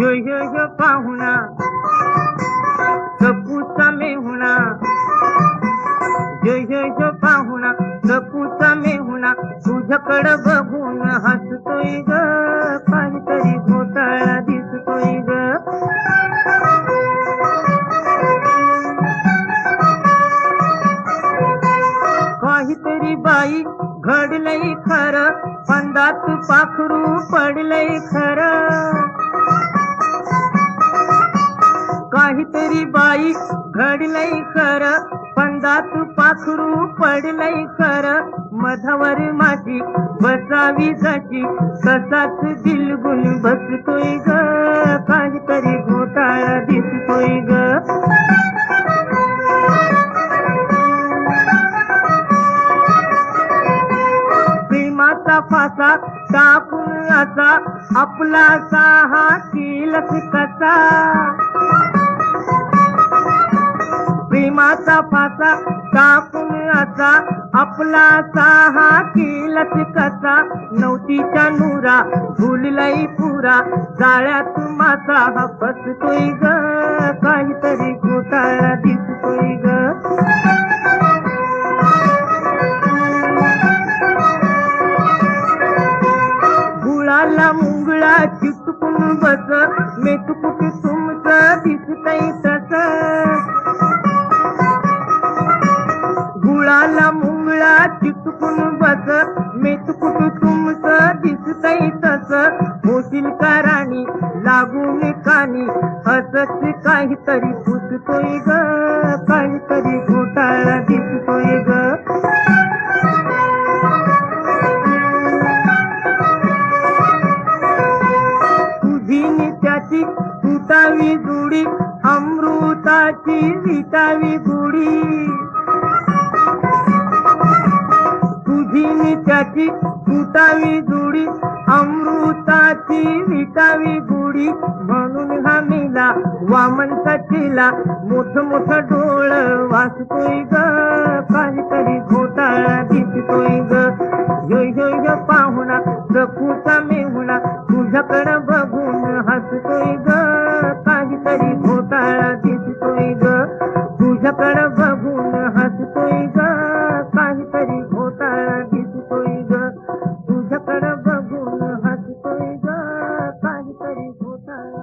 यो पाहुणा कपूचा मेहुणा, यो पाहुणा कपूचा मेहुणा, तुझ्याकडं बघून हसतोय ग, काहीतरी घोटाळा दिसतोय ग. काहीतरी बाई घडलंय खरं, फंदात पाखरू पडलंय खरं. काहीतरी बाई घडलंय खरं, फंदात पाखरू पडलंय खरं. मधावर माशी बसावी जशी, तसाच दिलगुन बसतोय ग, काहीतरी घोटाळा दिसतोय ग. प्रेमाचा फासा टाकून असा, आपला साहा केलस कसा. प्रेमाचा फासा टाकून असा, आपला साहा केलस कसा. नवतीच्या नूरा झुललाय पुरा, जाळ्यात मासा बसतोय ग, काहीतरी घोटाळा दिसतोय ग. गुळाला मुंगळा चिटकून बस, मेतकुट तुमचं दिसतंय तसं. गुळाला मुंगळा चिटकून बस, मेतकुट तुमचं दिसतंय तसं. होशील का राणी लागून कानी, असंच काहीतरी पुसतोय ग, काहीतरी घोटाळा दिसतोय ग. तुझी त्याची तुटावी जुडी, अमृताची विटावी गुढी. तुझी त्याची तुटावी जुडी, अमृताची विटावी गुढी. म्हणून हा मेला वामनचा चेला, मोठ मोठ डोळ वाचतोय ग, काहीतरी घोटाळा दिसतोय ग. यो पाहुणा कपूचा मेहुणा, तुझ्याकडं बघून हसतोय ग, काहीतरी घोटाळा दिसतोय ग. तुझ्याकडं बघून हसतोय ग, काहीतरी घोटाळा दिसतोय ग. तुझ्याकडं बघून हसतोय ग, काहीतरी घोटाळा